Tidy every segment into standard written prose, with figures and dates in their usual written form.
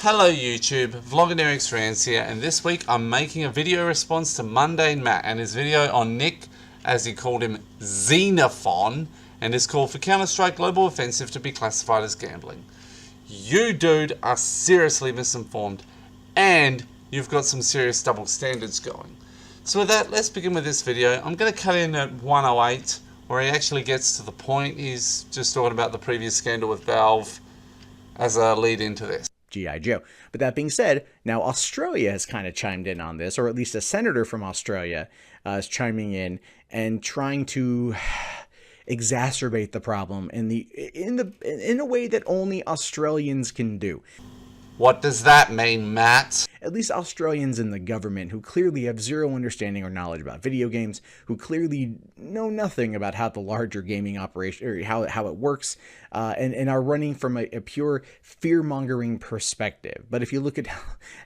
Hello YouTube, Vlogger Nick Xenophon here, and this week I'm making a video response to Mundane Matt and his video on Nick, as he called him, Xenophon, and his call for Counter-Strike Global Offensive to be classified as gambling. You, dude, are seriously misinformed, and you've got some serious double standards going. So with that, let's begin with this video. I'm going to cut in at 108, where he actually gets to the point. He's just talking about the previous scandal with Valve as a lead into this. G.I. Joe. But that being said, now Australia has kind of chimed in on this, or at least a senator from Australia is chiming in and trying to exacerbate the problem in a way that only Australians can do. What does that mean, Matt? At least Australians in the government who clearly have zero understanding or knowledge about video games, who clearly know nothing about how the larger gaming operation, or how it works, and are running from a pure fear-mongering perspective. But if you look at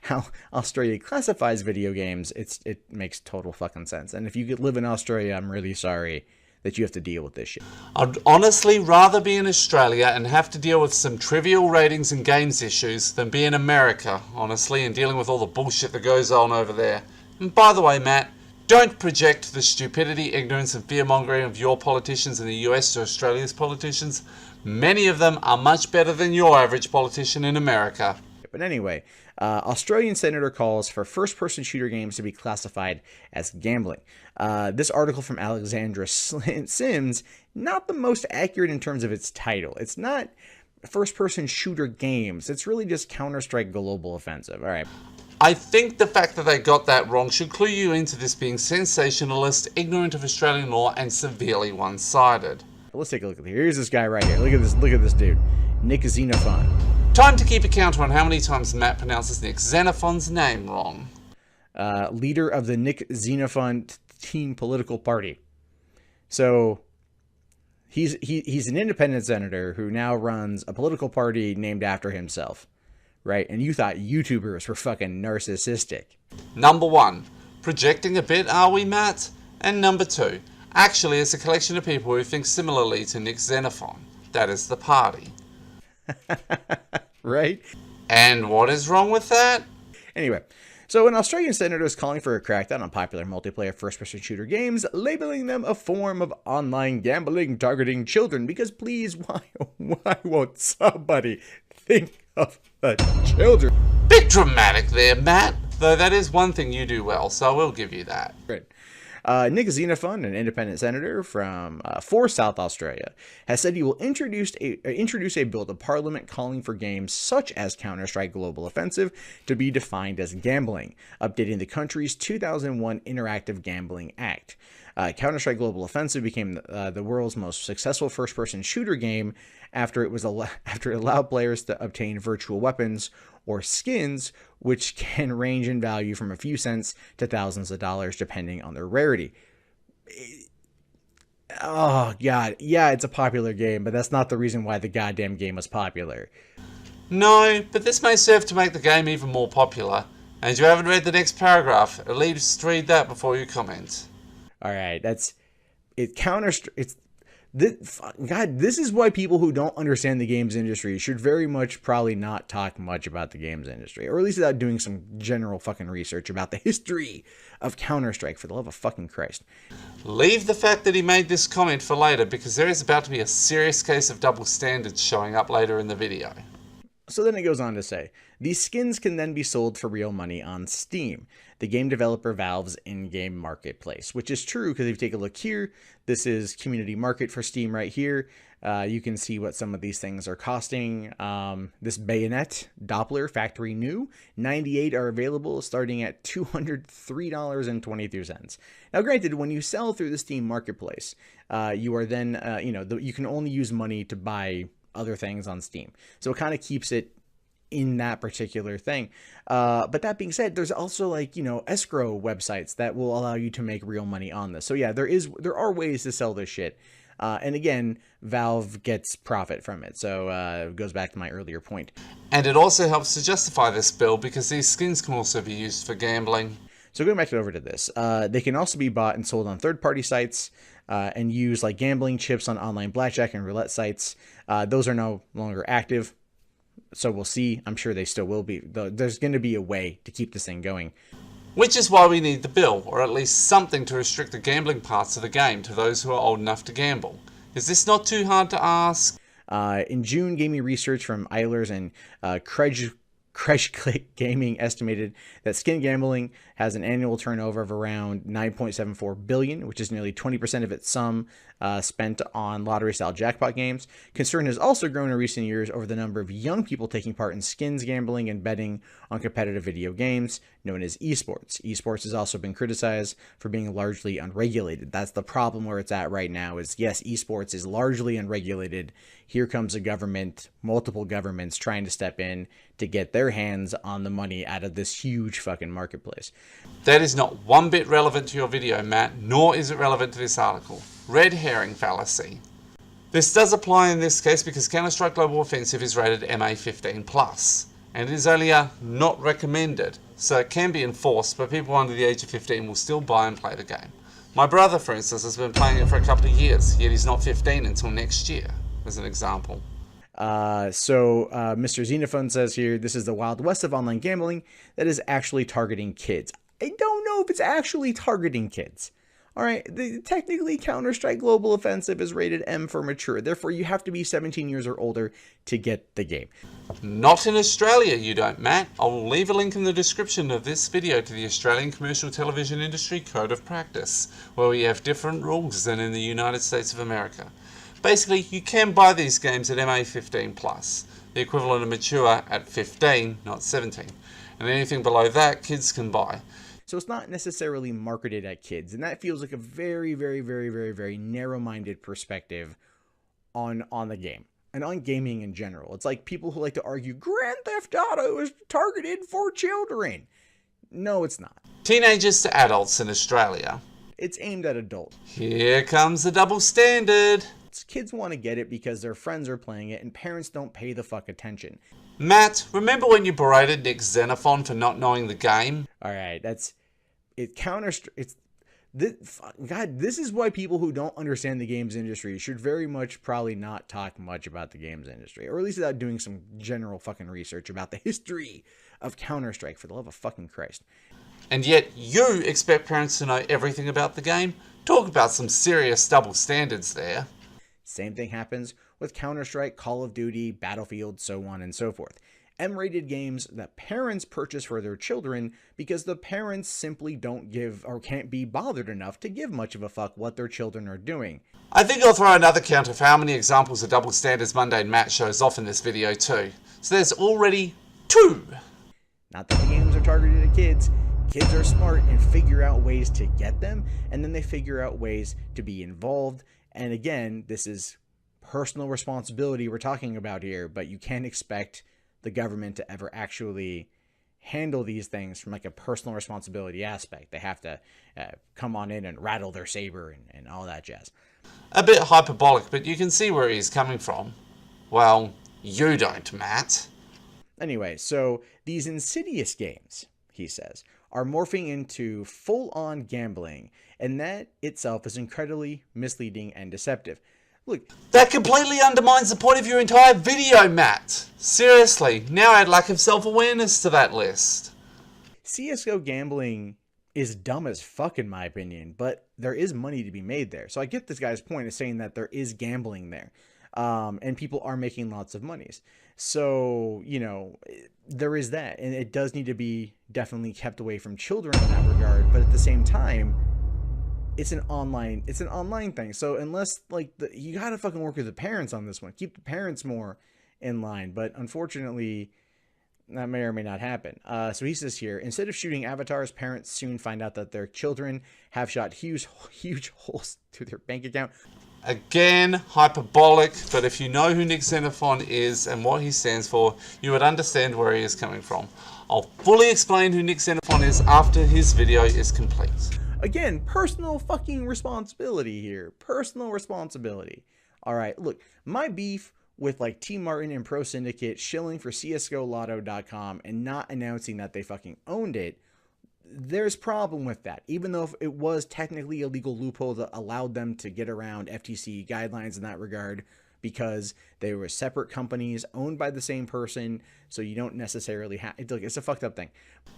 how Australia classifies video games, it makes total fucking sense. And if you could live in Australia, I'm really sorry that you have to deal with this shit. I'd honestly rather be in Australia and have to deal with some trivial ratings and games issues than be in America, honestly, and dealing with all the bullshit that goes on over there. And by the way, Matt, don't project the stupidity, ignorance and fear-mongering of your politicians in the US to Australia's politicians. Many of them are much better than your average politician in America. But anyway, Australian senator calls for first-person shooter games to be classified as gambling. This article from Alexandra Sims, not the most accurate in terms of its title. It's not first-person shooter games. It's really just Counter-Strike Global Offensive. All right. I think the fact that they got that wrong should clue you into this being sensationalist, ignorant of Australian law, and severely one-sided. Let's take a look at here. Here's this guy right here. Look at this dude, Nick Xenophon. Time to keep a count on how many times Matt pronounces Nick Xenophon's name wrong. Leader of the Nick Xenophon Teen Political Party. So he's an independent senator who now runs a political party named after himself, right? And you thought YouTubers were fucking narcissistic. Number one, projecting a bit, are we, Matt? And number two, actually it's a collection of people who think similarly to Nick Xenophon. That is the party. Right? And what is wrong with that? Anyway, so an Australian senator is calling for a crackdown on popular multiplayer first-person shooter games, labeling them a form of online gambling targeting children. Because please, why won't somebody think of the children? Bit dramatic there, Matt. Though that is one thing you do well, so I will give you that. Right. Nick Xenophon, an independent senator for South Australia, has said he will introduce a bill to Parliament calling for games such as Counter-Strike Global Offensive to be defined as gambling, updating the country's 2001 Interactive Gambling Act. Counter-Strike Global Offensive became the world's most successful first-person shooter game after it allowed players to obtain virtual weapons or skins, which can range in value from a few cents to thousands of dollars depending on their rarity. Oh god, yeah, it's a popular game, but that's not the reason why the goddamn game was popular. No, but this may serve to make the game even more popular. And you haven't read the next paragraph. At least read that before you comment. Alright, this is why people who don't understand the games industry should very much probably not talk much about the games industry, or at least without doing some general fucking research about the history of Counter-Strike, for the love of fucking Christ. Leave the fact that he made this comment for later, because there is about to be a serious case of double standards showing up later in the video. So then it goes on to say, these skins can then be sold for real money on Steam, the game developer Valve's in-game marketplace, which is true because if you take a look here, this is community market for Steam right here. You can see what some of these things are costing. This bayonet Doppler factory new, 98 are available starting at $203.22. Now granted, when you sell through the Steam marketplace, you are then, you can only use money to buy other things on Steam. So it kind of keeps it in that particular thing. But that being said, there's also escrow websites that will allow you to make real money on this. So yeah, there are ways to sell this shit. And again, Valve gets profit from it. So it goes back to my earlier point. And it also helps to justify this bill because these skins can also be used for gambling. So going back over to this, they can also be bought and sold on third-party sites and use like gambling chips on online blackjack and roulette sites. Those are no longer active. So we'll see. I'm sure they still will be. There's going to be a way to keep this thing going. Which is why we need the bill, or at least something to restrict the gambling parts of the game to those who are old enough to gamble. Is this not too hard to ask? In June, gaming research from Eilers and Crash Click Gaming estimated that skin gambling has an annual turnover of around $9.74 billion, which is nearly 20% of its sum spent on lottery-style jackpot games. Concern has also grown in recent years over the number of young people taking part in skins gambling and betting on competitive video games, known as esports. Esports has also been criticized for being largely unregulated. That's the problem where it's at right now is, yes, esports is largely unregulated. Here comes a government, multiple governments trying to step in to get their hands on the money out of this huge fucking marketplace. That is not one bit relevant to your video, Matt, nor is it relevant to this article. Red herring fallacy. This does apply in this case because Counter-Strike Global Offensive is rated MA15+, and it is only a not recommended, so it can be enforced, but people under the age of 15 will still buy and play the game. My brother, for instance, has been playing it for a couple of years, yet he's not 15 until next year, as an example. Mr. Xenophon says here, this is the Wild West of online gambling that is actually targeting kids. I don't know if it's actually targeting kids. All right, technically Counter-Strike Global Offensive is rated M for mature. Therefore, you have to be 17 years or older to get the game. Not in Australia, you don't, Matt. I will leave a link in the description of this video to the Australian Commercial Television Industry Code of Practice, where we have different rules than in the United States of America. Basically, you can buy these games at MA15+, the equivalent of mature at 15, not 17. And anything below that, kids can buy. So it's not necessarily marketed at kids. And that feels like a very, very, very, very, very narrow-minded perspective on the game. And on gaming in general. It's like people who like to argue Grand Theft Auto is targeted for children. No, it's not. Teenagers to adults in Australia. It's aimed at adults. Here comes the double standard. Kids want to get it because their friends are playing it and parents don't pay the fuck attention. Matt, remember when you berated Nick Xenophon for not knowing the game? Alright, God, this is why people who don't understand the games industry should very much probably not talk much about the games industry. Or at least without doing some general fucking research about the history of Counter-Strike, for the love of fucking Christ. And yet you expect parents to know everything about the game? Talk about some serious double standards there. Same thing happens with Counter-Strike, Call of Duty, Battlefield, so on and so forth. M-rated games that parents purchase for their children because the parents simply don't give or can't be bothered enough to give much of a fuck what their children are doing. I think I'll throw another counter for how many examples of double standards Mundane Matt shows off in this video too. So there's already 2. Not that the games are targeted at kids. Kids are smart and figure out ways to get them, and then they figure out ways to be involved. And again, this is personal responsibility we're talking about here, but you can't expect the government to ever actually handle these things from like a personal responsibility aspect. They have to come on in and rattle their saber and all that jazz. A bit hyperbolic, but you can see where he's coming from. Well, you don't, Matt. Anyway, so these insidious games, he says, are morphing into full-on gambling, and that itself is incredibly misleading and deceptive. Look, that completely undermines the point of your entire video, Matt. Seriously, now add lack of self-awareness to that list. CSGO gambling is dumb as fuck in my opinion, but there is money to be made there. So I get this guy's point of saying that there is gambling there, and people are making lots of monies. So, you know, there is that, and it does need to be definitely kept away from children in that regard, but at the same time, it's an online thing. So unless like you gotta fucking work with the parents on this one, keep the parents more in line. But unfortunately, that may or may not happen. So he says here, instead of shooting avatars, parents soon find out that their children have shot huge holes through their bank account. Again, hyperbolic, but if you know who Nick Xenophon is and what he stands for, you would understand where he is coming from. I'll fully explain who Nick Xenophon is after his video is complete. Again, personal fucking responsibility here. Personal responsibility. Alright, look, my beef with like T Martin and Pro Syndicate shilling for CSGOLotto.com and not announcing that they fucking owned it, there's problem with that. Even though it was technically a legal loophole that allowed them to get around FTC guidelines in that regard because they were separate companies owned by the same person, so you don't necessarily have... It's a fucked up thing.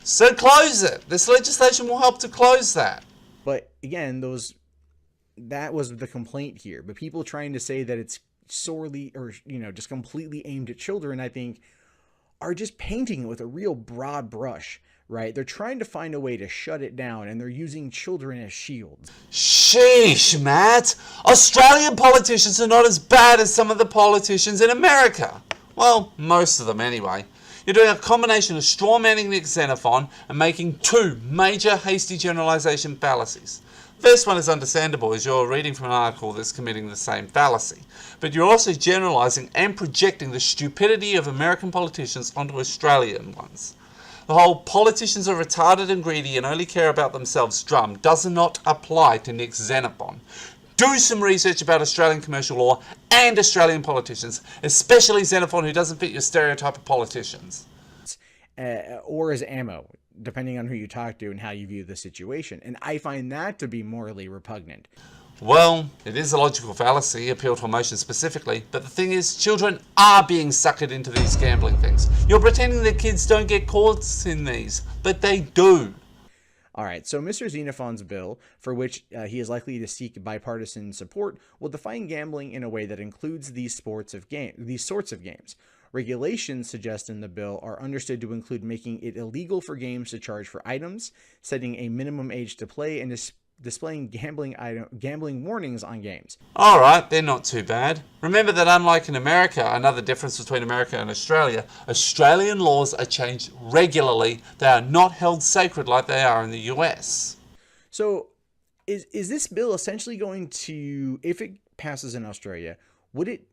So close it. This legislation will help to close that. But again, that was the complaint here. But people trying to say that it's sorely or, just completely aimed at children, I think, are just painting it with a real broad brush, right? They're trying to find a way to shut it down, and they're using children as shields. Sheesh, Matt. Australian politicians are not as bad as some of the politicians in America. Well, most of them anyway. You're doing a combination of strawmanning Nick Xenophon and making two major hasty generalization fallacies. First one is understandable, as you're reading from an article that's committing the same fallacy. But you're also generalizing and projecting the stupidity of American politicians onto Australian ones. The whole politicians are retarded and greedy and only care about themselves drum does not apply to Nick Xenophon. Do some research about Australian commercial law and Australian politicians, especially Xenophon, who doesn't fit your stereotype of politicians. Or as ammo, depending on who you talk to and how you view the situation. And I find that to be morally repugnant. Well, it is a logical fallacy, appeal to emotion specifically, but the thing is, children are being suckered into these gambling things. You're pretending that kids don't get caught in these, but they do. All right, so Mr. Xenophon's bill, for which he is likely to seek bipartisan support, will define gambling in a way that includes these sorts of games. Regulations suggested in the bill are understood to include making it illegal for games to charge for items, setting a minimum age to play, and displaying gambling warnings on games. Alright, they're not too bad. Remember that unlike in America, another difference between America and Australia, Australian laws are changed regularly. They are not held sacred like they are in the US. So, is this bill essentially going to, if it passes in Australia, would it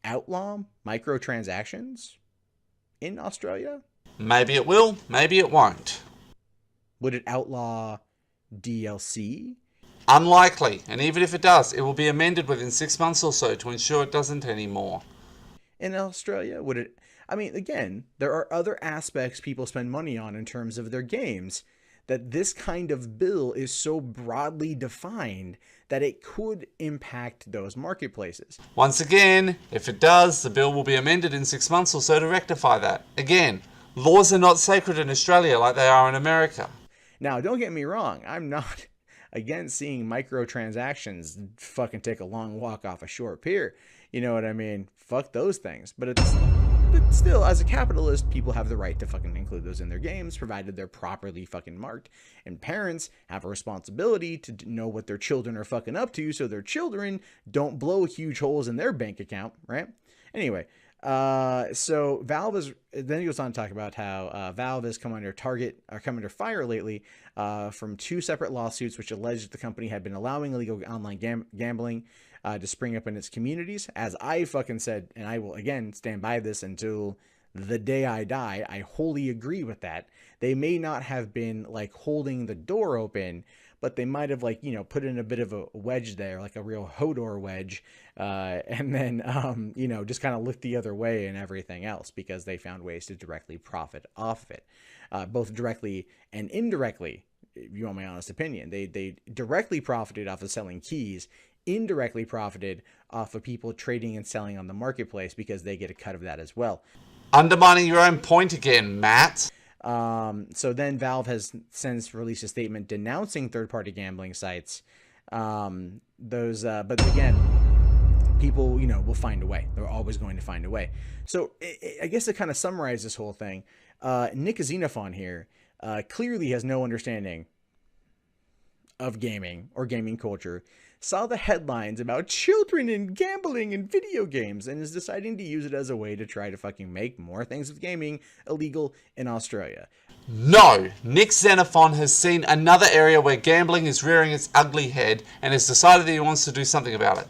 outlaw microtransactions in Australia? Maybe it will, maybe it won't. Would it outlaw DLC? Unlikely, and even if it does, it will be amended within 6 months or so to ensure it doesn't anymore. In Australia, would it... I mean, again, there are other aspects people spend money on in terms of their games, that this kind of bill is so broadly defined that it could impact those marketplaces. Once again, if it does, the bill will be amended in 6 months or so to rectify that. Again, laws are not sacred in Australia like they are in America. Now, don't get me wrong, I'm not against seeing microtransactions fucking take a long walk off a short pier. You know what I mean? Fuck those things. But still, as a capitalist, people have the right to fucking include those in their games, provided they're properly fucking marked. And parents have a responsibility to know what their children are fucking up to, so their children don't blow huge holes in their bank account, right? Anyway, so Valve is, then he goes on to talk about how Valve has come under fire lately from two separate lawsuits which alleged the company had been allowing illegal online gambling to spring up in its communities. As I fucking said, and I will again stand by this until the day I die, I wholly agree with that. They may not have been like holding the door open, but they might have put in a bit of a wedge there, like a real Hodor wedge, and then, just kind of looked the other way and everything else because they found ways to directly profit off of it, both directly and indirectly, if you want my honest opinion. They directly profited off of selling keys, indirectly profited off of people trading and selling on the marketplace because they get a cut of that as well. Undermining your own point again, Matt. So then Valve has since released a statement denouncing third-party gambling sites. But again, people, will find a way. They're always going to find a way. So I guess to kind of summarize this whole thing, Nick Xenophon here clearly has no understanding of gaming or gaming culture, saw the headlines about children and gambling and video games, and is deciding to use it as a way to try to fucking make more things with gaming illegal in Australia. No, Nick Xenophon has seen another area where gambling is rearing its ugly head and has decided that he wants to do something about it.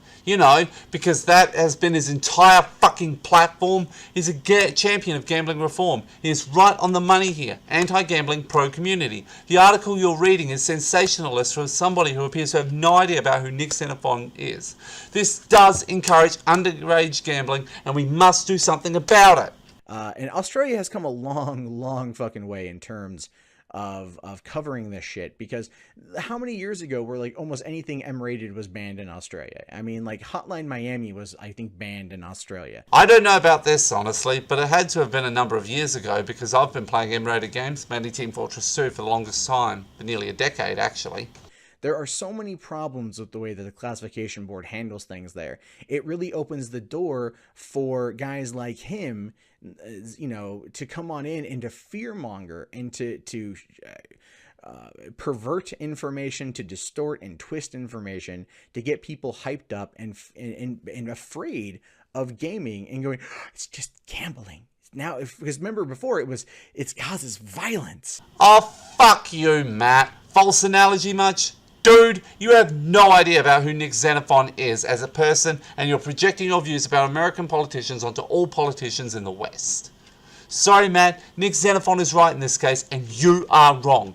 Because that has been his entire fucking platform. He's a champion of gambling reform. He is right on the money here. Anti-gambling, pro-community. The article you're reading is sensationalist from somebody who appears to have no idea about who Nick Xenophon is. This does encourage underage gambling, and we must do something about it. And Australia has come a long, long fucking way in terms of covering this shit, because how many years ago were like almost anything M-rated was banned in Australia? I mean, like Hotline Miami was, I think, banned in Australia. I don't know about this, honestly, but it had to have been a number of years ago because I've been playing M-rated games, mainly Team Fortress 2, for the longest time, for nearly a decade, actually. There are so many problems with the way that the classification board handles things there. It really opens the door for guys like him, to come on in and to fearmonger and to pervert information, to distort and twist information, to get people hyped up and afraid of gaming and going, "Oh, it's just gambling." Now, because remember before it causes violence. Oh, fuck you, Matt. False analogy much? Dude, you have no idea about who Nick Xenophon is as a person, and you're projecting your views about American politicians onto all politicians in the West. Sorry, Matt, Nick Xenophon is right in this case, and you are wrong.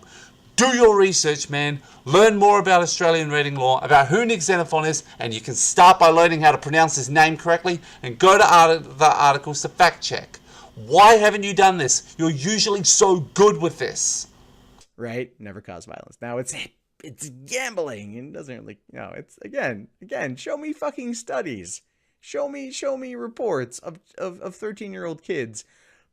Do your research, man. Learn more about Australian rating law, about who Nick Xenophon is, and you can start by learning how to pronounce his name correctly, and go to the articles to fact check. Why haven't you done this? You're usually so good with this. Right? Never cause violence. Now it's gambling, and doesn't really, it's again, show me fucking studies. Show me reports of 13-year-old kids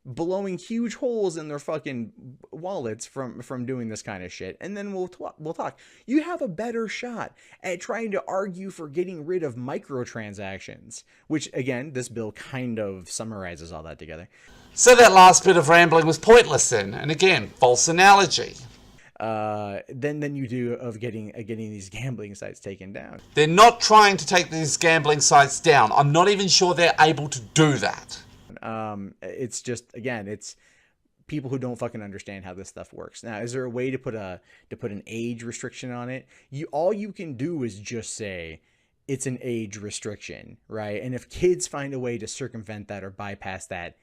blowing huge holes in their fucking wallets from doing this kind of shit, and then we'll talk. You have a better shot at trying to argue for getting rid of microtransactions, which again, this bill kind of summarizes all that together. So that last bit of rambling was pointless then, and again, false analogy. Than you do of getting these gambling sites taken down. They're not trying to take these gambling sites down. I'm not even sure they're able to do that. It's just, again, it's people who don't fucking understand how this stuff works. Now, is there a way to put an age restriction on it? All you can do is just say it's an age restriction, right? And if kids find a way to circumvent that or bypass that,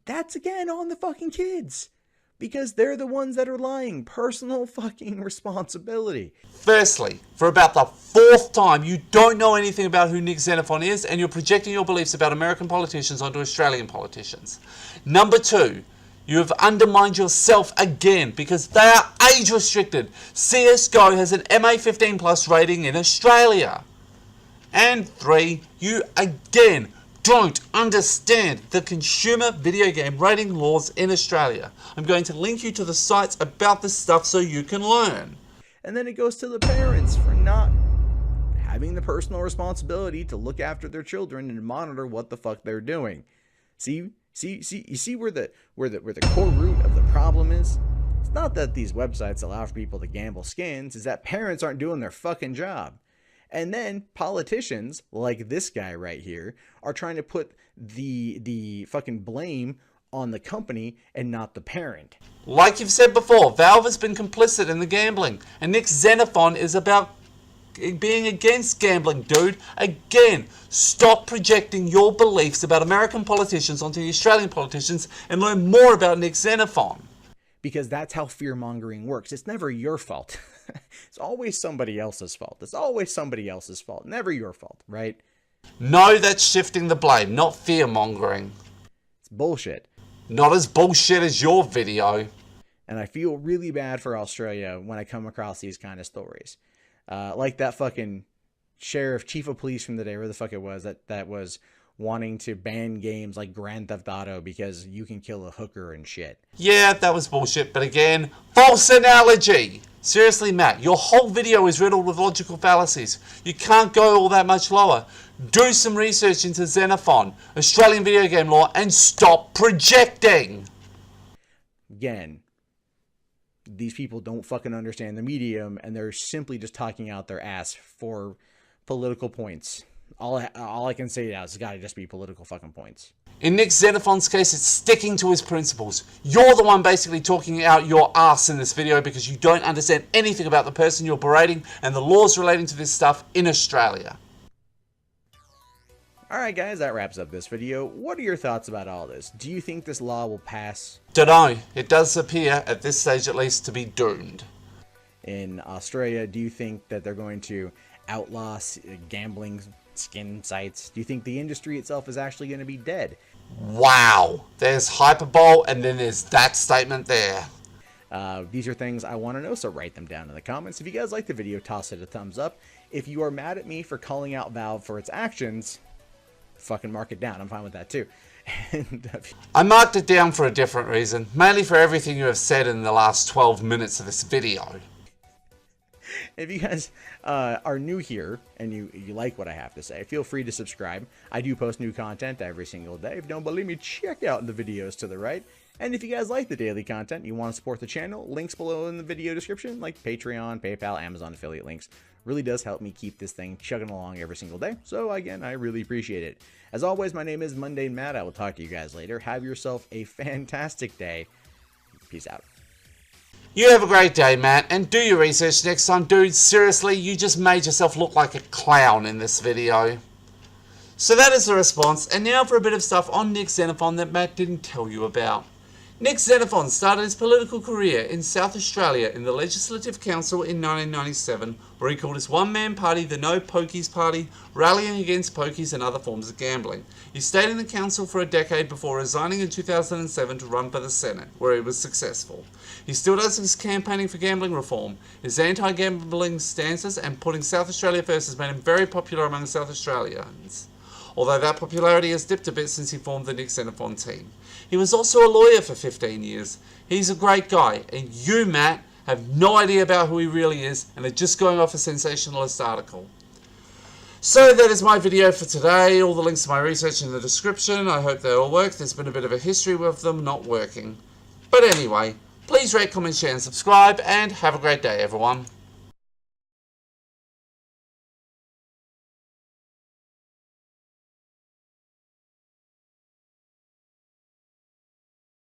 that's again on the fucking kids. Because they're the ones that are lying. Personal fucking responsibility. Firstly, for about the fourth time, you don't know anything about who Nick Xenophon is, and you're projecting your beliefs about American politicians onto Australian politicians. Number two, you have undermined yourself again because they are age restricted. CSGO has an MA15 plus rating in Australia. And three, you again don't understand the consumer video game rating laws in Australia. I'm going to link you to the sites about this stuff so you can learn. And then it goes to the parents for not having the personal responsibility to look after their children and monitor what the fuck they're doing. See, you see where the core root of the problem is? It's not that these websites allow for people to gamble skins, it's that parents aren't doing their fucking job. And then politicians, like this guy right here, are trying to put the fucking blame on the company and not the parent. Like you've said before, Valve has been complicit in the gambling, and Nick Xenophon is about being against gambling, dude. Again, stop projecting your beliefs about American politicians onto the Australian politicians and learn more about Nick Xenophon. Because that's how fear-mongering works. It's never your fault. It's always somebody else's fault. It's always somebody else's fault. Never your fault, right? No, that's shifting the blame, not fear-mongering. It's bullshit. Not as bullshit as your video. And I feel really bad for Australia when I come across these kind of stories. Like that fucking chief of police from the day, where the fuck it was, that was wanting to ban games like Grand Theft Auto because you can kill a hooker and shit. Yeah, that was bullshit, but again, false analogy! Seriously, Matt, your whole video is riddled with logical fallacies. You can't go all that much lower. Do some research into Xenophon, Australian video game law, and stop projecting! Again, these people don't fucking understand the medium, and they're simply just talking out their ass for political points. All I can say now is it's gotta just be political fucking points. In Nick Xenophon's case, it's sticking to his principles. You're the one basically talking out your ass in this video because you don't understand anything about the person you're berating and the laws relating to this stuff in Australia. Alright guys, that wraps up this video. What are your thoughts about all this? Do you think this law will pass? Dunno. It does appear, at this stage at least, to be doomed. In Australia, do you think that they're going to outlaw gambling skin sites? Do you think the industry itself is actually going to be dead? Wow. There's hyperbole and then there's that statement there. These are things I want to know, so write them down in the comments. If you guys like the video, toss it a thumbs up. If you are mad at me for calling out Valve for its actions, fucking mark it down. I'm fine with that too. And, I marked it down for a different reason, mainly for everything you have said in the last 12 minutes of this video. if you guys are new here and you like what I have to say, feel free to subscribe. I do post new content every single day. If you don't believe me, check out the videos to the right. And if you guys like the daily content, you want to support the channel, links below in the video description, like Patreon, PayPal, Amazon affiliate links, really does help me keep this thing chugging along every single day. So again, I really appreciate it. As always, my name is Mundane Matt. I will talk to you guys later. Have yourself a fantastic day. Peace out. You have a great day, Matt, and do your research next time. Dude, seriously, you just made yourself look like a clown in this video. So that is the response, and now for a bit of stuff on Nick Xenophon that Matt didn't tell you about. Nick Xenophon started his political career in South Australia in the Legislative Council in 1997, where he called his one-man party the No Pokies Party, rallying against pokies and other forms of gambling. He stayed in the council for a decade before resigning in 2007 to run for the Senate, where he was successful. He still does his campaigning for gambling reform. His anti-gambling stances and putting South Australia first has made him very popular among South Australians, although that popularity has dipped a bit since he formed the Nick Xenophon team. He was also a lawyer for 15 years. He's a great guy, and you, Matt, have no idea about who he really is, and are just going off a sensationalist article. So that is my video for today. All the links to my research in the description. I hope they all work. There's been a bit of a history with them not working. But anyway, please rate, comment, share, and subscribe, and have a great day, everyone.